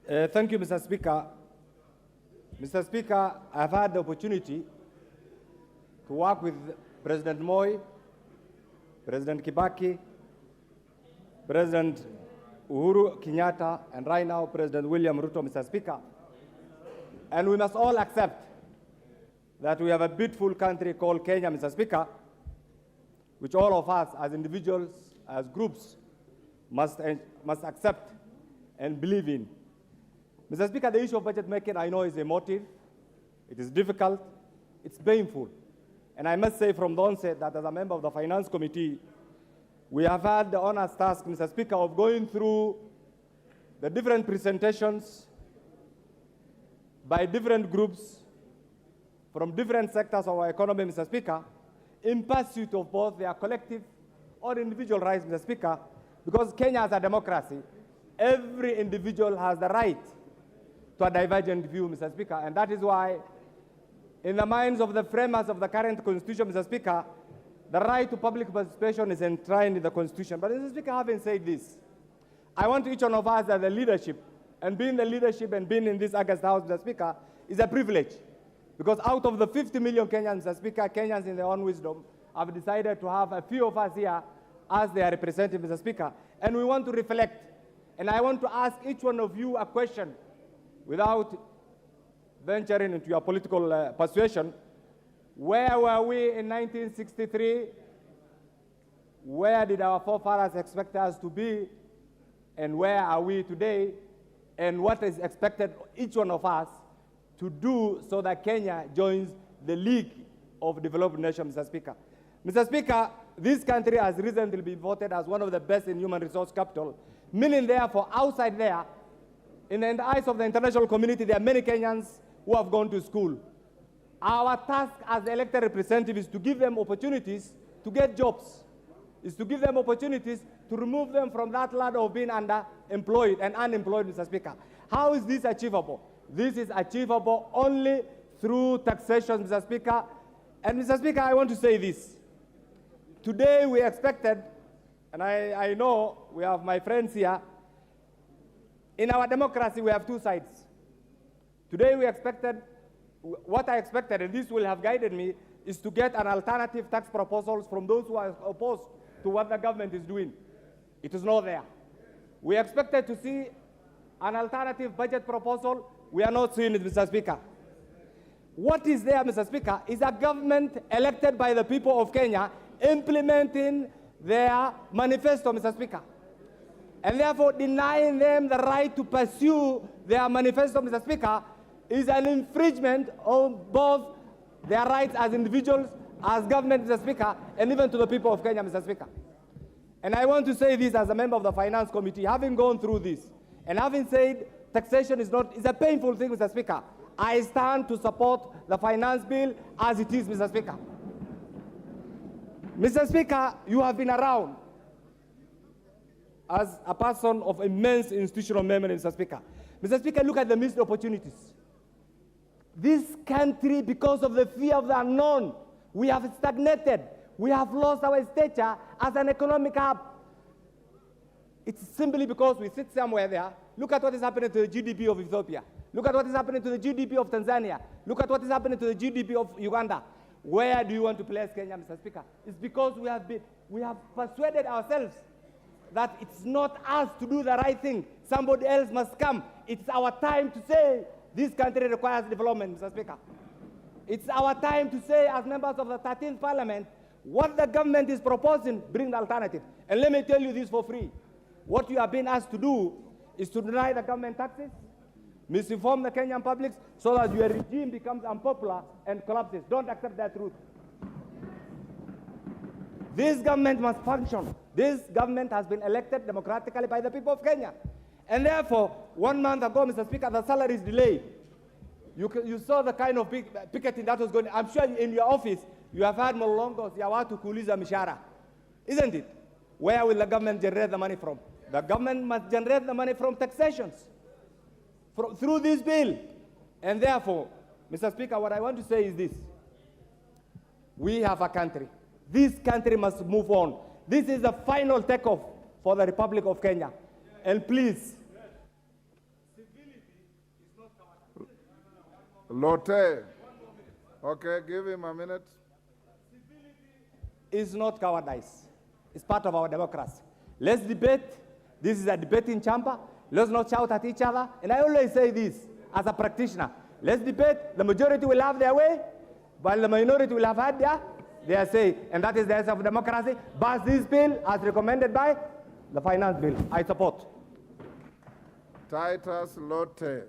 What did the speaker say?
Thank you, Mr. Speaker. Mr. Speaker, I've had the opportunity to work with President Moi, President Kibaki, President Uhuru Kenyatta, and right now President William Ruto, Mr. Speaker. And we must all accept that we have a beautiful country called Kenya, Mr. Speaker, which all of us as individuals, as groups, must accept and believe in. Mr. Speaker, the issue of budget making, I know, is emotive, it is difficult, it's painful. And I must say from the onset that as a member of the Finance Committee, we have had the honest task, Mr. Speaker, of going through the different presentations by different groups from different sectors of our economy, Mr. Speaker, in pursuit of both their collective or individual rights, Mr. Speaker, because Kenya is a democracy. Every individual has the right to a divergent view, Mr. Speaker, and that is why, in the minds of the framers of the current Constitution, Mr. Speaker, the right to public participation is enshrined in the Constitution. But, Mr. Speaker, having said this, I want each one of us as the leadership, and being the leadership and being in this August House, Mr. Speaker, is a privilege. Because out of the 50 million Kenyans, Mr. Speaker, Kenyans in their own wisdom have decided to have a few of us here as their representatives, Mr. Speaker. And we want to reflect. And I want to ask each one of you a question without venturing into your political persuasion. Where were we in 1963? Where did our forefathers expect us to be? And where are we today? And what is expected each one of us to do so that Kenya joins the League of Developed Nations, Mr. Speaker. Mr. Speaker, this country has recently been voted as one of the best in human resource capital, meaning therefore outside there, in the eyes of the international community, there are many Kenyans who have gone to school. Our task as elected representatives is to give them opportunities to get jobs, is to give them opportunities to remove them from that ladder of being underemployed and unemployed, Mr. Speaker. How is this achievable? This is achievable only through taxation, Mr. Speaker. And, Mr. Speaker, I want to say this. Today we expected, and I know we have my friends here, in our democracy we have two sides. Today we expected, what I expected, and this will have guided me, is to get an alternative tax proposals from those who are opposed to what the government is doing. It is not there. We expected to see an alternative budget proposal. We are not seeing it, Mr. Speaker. What is there, Mr. Speaker, is a government elected by the people of Kenya implementing their manifesto, Mr. Speaker, and therefore denying them the right to pursue their manifesto, Mr. Speaker, is an infringement of both their rights as individuals, as government, Mr. Speaker, and even to the people of Kenya, Mr. Speaker. And I want to say this as a member of the Finance Committee, having gone through this, and having said taxation is a painful thing, Mr. Speaker, I stand to support the finance bill as it is, Mr. Speaker. Mr. Speaker, you have been around as a person of immense institutional memory, Mr. Speaker. Mr. Speaker, look at the missed opportunities. This country, because of the fear of the unknown, we have stagnated. We have lost our stature as an economic hub. It's simply because we sit somewhere there. Look at what is happening to the GDP of Ethiopia. Look at what is happening to the GDP of Tanzania. Look at what is happening to the GDP of Uganda. Where do you want to place Kenya, Mr. Speaker? It's because we have persuaded ourselves that it's not us to do the right thing. Somebody else must come. It's our time to say this country requires development, Mr. Speaker. It's our time to say, as members of the 13th Parliament, what the government is proposing, bring the alternative. And let me tell you this for free. What you are being asked to do is to deny the government taxes, misinform the Kenyan public so that your regime becomes unpopular and collapses. Don't accept that truth. This government must function. This government has been elected democratically by the people of Kenya. And therefore, 1 month ago, Mr. Speaker, the salary is delayed. You saw the kind of picketing that was going on. I'm sure in your office, you have had Molongos, ya watu kuuliza mishahara. Isn't it? Where will the government generate the money from? The government must generate the money from taxations, through this bill. And therefore, Mr. Speaker, what I want to say is this. We have a country. This country must move on. This is the final takeoff for the Republic of Kenya. And please, civility Lotte. Okay, give him a minute. Is not cowardice. It's part of our democracy. Let's debate. This is a debating chamber. Let's not shout at each other. And I always say this as a practitioner. Let's debate. The majority will have their way, while the minority will have had their say. And that is the essence of democracy. Pass this bill as recommended by the finance bill. I support. Titus Lotte.